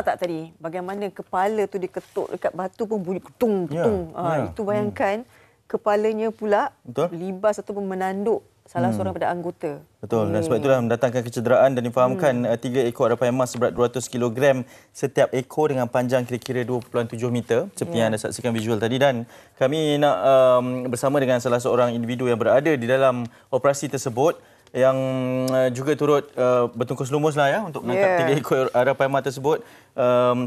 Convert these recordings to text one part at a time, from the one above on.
tak tadi bagaimana kepala tu diketuk dekat batu pun bunyi ketung ketung. Itu bayangkan kepalanya pula libas ataupun menanduk salah seorang pada anggota. Betul, dan sebab itulah mendatangkan kecederaan dan difahamkan 3 ekor arapaima emas seberat 200 kg setiap ekor dengan panjang kira-kira 2.7 meter seperti yang anda saksikan visual tadi. Dan kami nak bersama dengan salah seorang individu yang berada di dalam operasi tersebut yang juga turut bertungkus lumus lah ya untuk menangkap 3 ekor arapaima tersebut.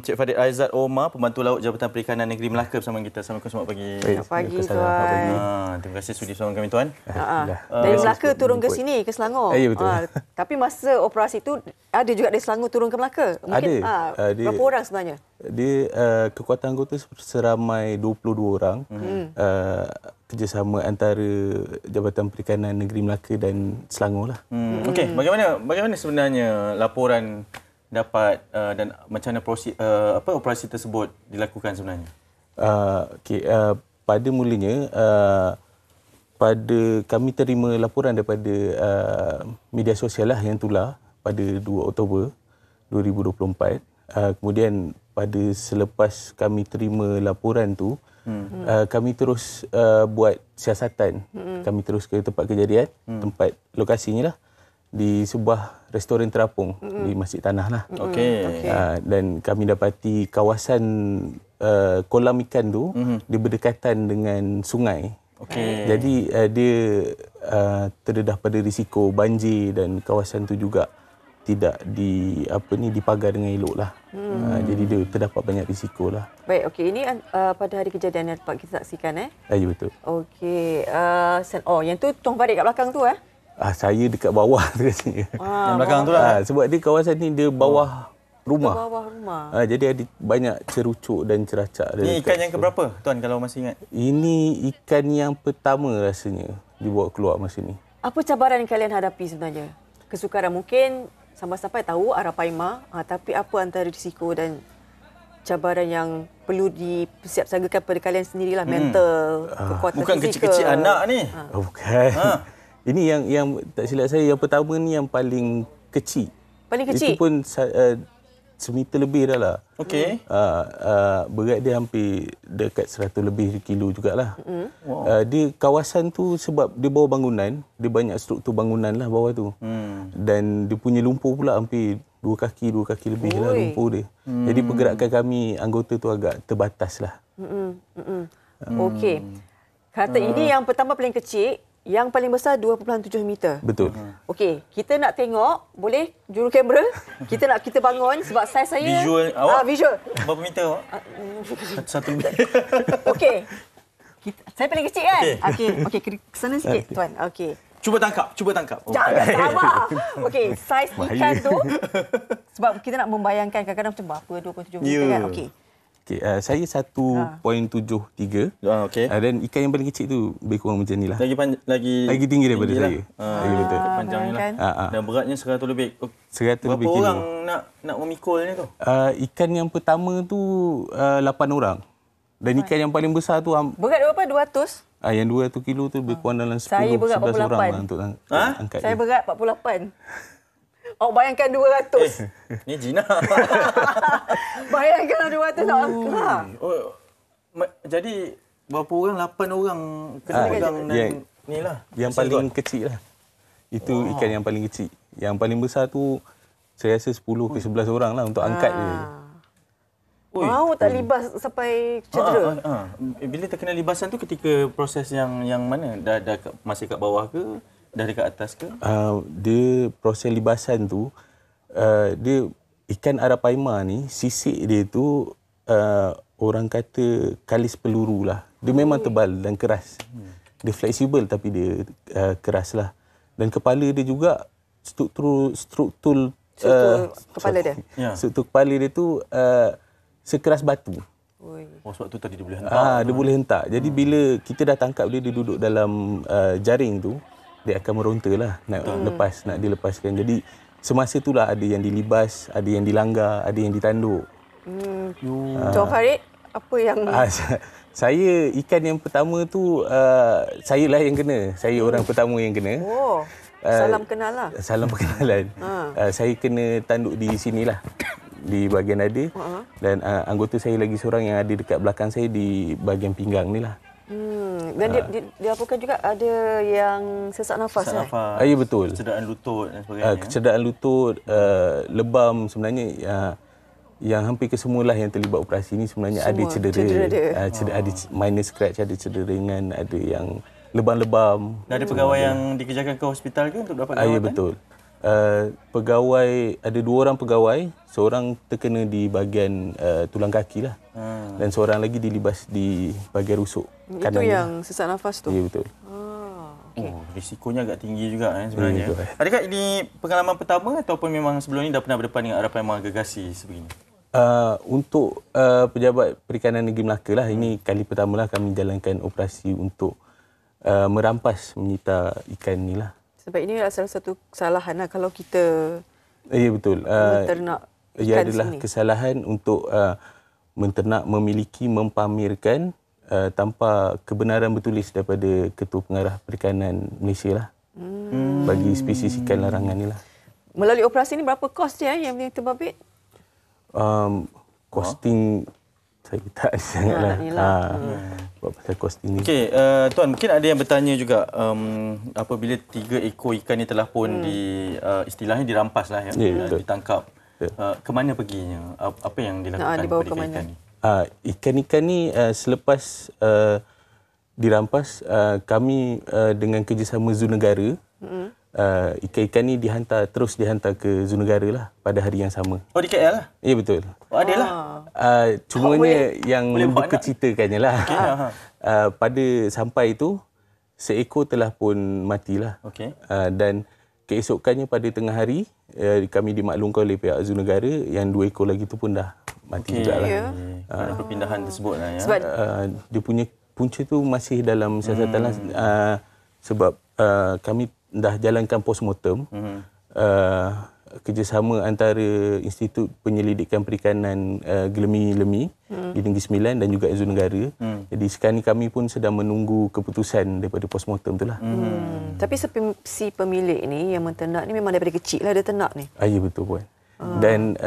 Cik Farid Aizat Omar, Pembantu Laut Jabatan Perikanan Negeri Melaka bersama kita. Assalamualaikum, selamat pagi. Selamat pagi, Tuan. Terima kasih sudi bersama kami, Tuan. Dari Melaka turun ke sini, ke Selangor. Ya, betul. Tapi masa operasi itu ada juga dari Selangor turun ke Melaka. Mungkin, ada. Berapa orang sebenarnya? Dia kekuatan anggota seramai 22 orang. Kerjasama antara Jabatan Perikanan Negeri Melaka dan Selangor lah. Okey, bagaimana sebenarnya laporan dapat dan macam mana operasi tersebut dilakukan sebenarnya? Pada mulanya pada kami terima laporan daripada media sosial lah yang tular pada 2 Oktober 2024. Kemudian pada selepas kami terima laporan tu, kami terus buat siasatan. Kami terus ke tempat kejadian, tempat lokasinya lah, di sebuah restoran terapung di Masjid Tanah lah. Dan kami dapati kawasan kolam ikan tu dia berdekatan dengan sungai. Jadi dia terdedah pada risiko banjir dan kawasan tu juga tidak dipagar dengan elok lah. Jadi dia terdapat banyak risiko lah. Baik, ini pada hari kejadian yang dapat kita saksikan Ya, betul. Yang tu Tuan Farid kat belakang tu saya dekat bawah tu rasanya. Yang belakang tu lah. Sebab dia kawasan ni dia bawah rumah. Bawah rumah. Jadi ada banyak cerucuk dan ceracak. Ini ikan yang keberapa, Tuan, kalau masih ingat? Ini ikan yang pertama rasanya dibawa keluar masa ni. Apa cabaran yang kalian hadapi sebenarnya? Kesukaran mungkin sampai tahu arapaima, tapi apa antara risiko dan cabaran yang perlu dipersiapsagakan pada kalian sendirilah, mental, kekuatan bukan fizikal. kecil-kecil anak ni. Bukan. Ini yang tak silap saya, yang pertama ni yang paling kecil. Paling kecil? Itu pun semeter lebih dah lah. Berat dia hampir dekat 100 lebih kilo jugalah. Dia kawasan tu sebab dia bawah bangunan, dia banyak struktur bangunan lah bawah tu. Dan dia punya lumpur pula hampir 2 kaki lebih lah lumpur dia. Jadi pergerakan kami anggota tu agak terbatas lah. Okey. Kata ini yang pertama paling kecil, yang paling besar 2.7 meter. Betul. Okey, kita nak tengok, boleh juru kamera? Kita bangun sebab saiz saya Visual awak? Visual. Berapa meter awak? 1 meter. Okey. Saya paling kecil kan? Okey, ke sana sikit, Tuan. Okey. Cuba tangkap. Jangan sabar. Okey, saiz ikan tu sebab kita nak membayangkan kadang-kadang macam berapa 2.7 meter kan? Okey. Saya 1.73. Dan ikan yang paling kecil tu lebih kurang macam ni lah. Lagi tinggi daripada saya. Betul. Panjangnya lah. Dan beratnya 100 lebih. 100 berapa lebih kilo. Orang nak memikulnya tu? Ikan yang pertama tu 8 orang. Dan ikan yang paling besar tu berat berapa? 200? Yang 200 kilo tu lebih kurang dalam 10-11 orang lah untuk angkat. Saya berat 48. Awak bayangkan 200. Ni Gina. Bayangkan 200 nak angkat. Jadi berapa orang? 8 orang kena pegang ni lah. Yang paling kecil lah. Itu ikan yang paling kecil. Yang paling besar tu saya rasa 10 ke 11 orang lah untuk angkat dia. Mau tak libas sampai cedera? Bila terkena libasan tu ketika proses yang mana? Dah masih kat bawah ke? Dah dekat atas ke? Dia proses libasan tu, dia ikan arapaima ni, sisik dia tu orang kata kalis peluru lah. Dia memang tebal dan keras. Dia fleksibel tapi dia keras lah. Dan kepala dia juga struktur kepala dia. Struktur kepala dia tu sekeras batu. Sebab tu tadi dia boleh hentak. Dia boleh hentak. Jadi bila kita dah tangkap dia duduk dalam jaring tu, dia akan meronta lah nak dilepaskan. Jadi semasa itulah ada yang dilibas, ada yang dilanggar, ada yang ditanduk. Tuan Farid, apa yang... Saya ikan yang pertama tu, saya lah yang kena. Saya orang pertama yang kena. Salam kenal lah. Salam perkenalan. Saya kena tanduk di sinilah. di bahagian dada dan anggota saya lagi seorang yang ada dekat belakang saya di bahagian pinggang ni lah. Dan dilaporkan juga ada yang sesak nafas. Sesak nafas. Ya, betul. Kecederaan lutut dan sebagainya. Kecederaan lutut, lebam sebenarnya yang hampir kesemualah yang terlibat operasi ni sebenarnya ada cedera. Ada minor scratch, ada cedera ringan, ada yang lebam-lebam. Dan ada pegawai yang dikerjakan ke hospital ke untuk dapat rawatan? Ya, betul. Pegawai, ada 2 orang pegawai, seorang terkena di bahagian tulang kaki lah. Dan seorang lagi dilibas di bahagian rusuk kanan. Itu yang sesak nafas tu? Ya, betul. Okay. Risikonya agak tinggi juga sebenarnya. Adakah ini pengalaman pertama ataupun memang sebelum ini dah pernah berdepan dengan Arapaima gergasi sebegini? Untuk Pejabat Perikanan Negeri Melaka lah, ini kali pertama lah kami jalankan operasi untuk merampas, menyita ikan ni lah. Sebab ini adalah salah satu kesalahan lah kalau kita ya, betul. menternak ikan ia adalah sini. Kesalahan untuk menternak, memiliki, mempamerkan tanpa kebenaran bertulis daripada Ketua Pengarah Perikanan Malaysia lah. Bagi spesies ikan larangan ni lah. Melalui operasi ni berapa kos dia yang terbabit? Costing saya tak sangatlah. Buat pasal costing ni. Okey, Tuan, mungkin ada yang bertanya juga apabila 3 ekor ikan ni telah pun istilahnya dirampas lah ditangkap. Ke mana perginya? Apa yang dilakukan dibawa kepada ke mana? ikan ni? Ikan-ikan ni selepas dirampas, kami dengan kerjasama Zoo Negara, ikan-ikan ni terus dihantar ke Zoo Negara lah pada hari yang sama. Oh, di KL lah? Ya, betul. Oh, ada lah? Cumanya yang berceritakannya lah. Pada sampai itu, seekor telah pun matilah. Dan keesokannya pada tengah hari, kami dimaklumkan oleh pihak Zoo Negara yang 2 ekor lagi tu pun dah mati juga lah. Kerana perpindahan tersebut lah ya. Sebab dia punya punca tu masih dalam siasatan lah. Sebab kami dah jalankan postmortem. Kerjasama antara Institut Penyelidikan Perikanan Gelemi di Negeri Sembilan dan juga Zoo Negara. Jadi sekarang ni kami pun sedang menunggu keputusan daripada postmortem tu lah. Tapi si pemilik ni yang menternak ni memang daripada kecil lah dia ternak ni? Ya, betul Puan. Dan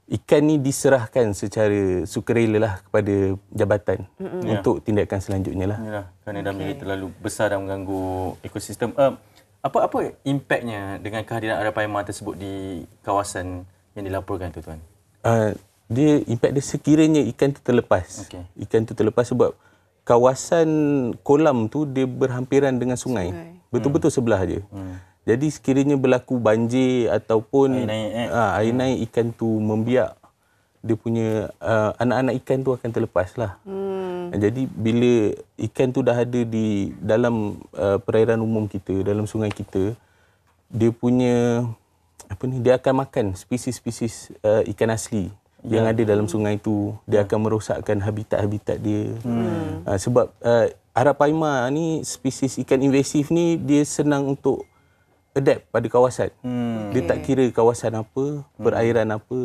ikan ni diserahkan secara sukarela lah kepada jabatan untuk tindakan selanjutnya lah. Yalah, kerana dah menjadi terlalu besar dan mengganggu ekosistem. Apa impaknya dengan kehadiran Arapaima tersebut di kawasan yang dilaporkan tu, Tuan? Impak dia sekiranya ikan tu terlepas. Ikan tu terlepas sebab kawasan kolam tu dia berhampiran dengan sungai. Betul-betul sebelah je. Jadi sekiranya berlaku banjir ataupun air naik, ikan tu membiak, dia punya anak-anak ikan tu akan terlepas lah. Jadi bila ikan tu dah ada di dalam perairan umum kita, dalam sungai kita, dia punya dia akan makan spesies-spesies ikan asli yang ada dalam sungai tu. Dia akan merosakkan habitat-habitat dia. Sebab Arapaima ni spesies ikan invasif ni dia senang untuk adapt pada kawasan. Dia tak kira kawasan apa, perairan apa.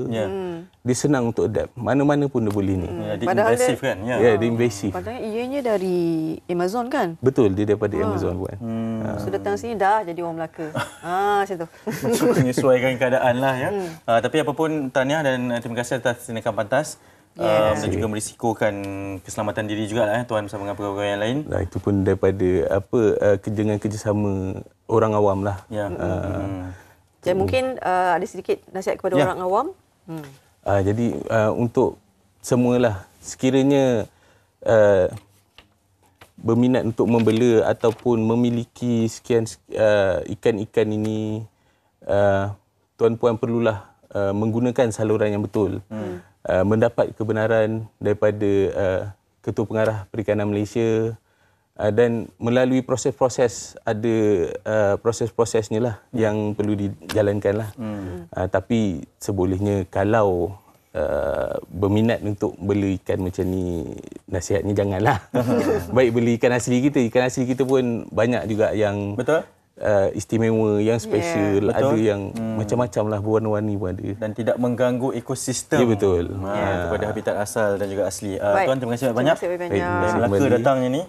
Dia senang untuk adapt. Mana-mana pun dia boleh ni. Dia invasif kan? Ya, dia invasif. Padahal ianya dari Amazon kan? Betul, dia daripada Amazon Puan. So datang sini dah jadi orang Melaka. Macam tu. Menyesuaikan keadaan lah ya. Tapi apapun, tahniah dan terima kasih atas tindakan pantas. Dan juga merisikokan keselamatan diri juga lah Tuan bersama dengan pegawai yang lain. Itu pun daripada dengan kerjasama orang awam lah. Jadi mungkin ada sedikit nasihat kepada orang awam. Jadi untuk semualah, sekiranya berminat untuk membela ataupun memiliki sekian ikan-ikan ini, tuan-puan perlulah menggunakan saluran yang betul. Mendapat kebenaran daripada Ketua Pengarah Perikanan Malaysia dan melalui proses-proses, ada proses-prosesnya lah yang perlu dijalankan lah. Tapi sebolehnya kalau berminat untuk beli ikan macam ni, nasihatnya janganlah. Baik beli ikan asli kita. Ikan asli kita pun banyak juga yang istimewa, yang special. Ada yang macam-macam lah, berwarna-warni pun ada. Dan tidak mengganggu ekosistem. Ya, betul. Kepada habitat asal dan juga asli. Tuan, terima kasih banyak. Dari Melaka datangnya ni.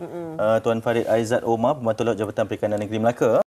Tuan Farid Aizat Omar, Pembantu Laut Jabatan Perikanan Negeri Melaka.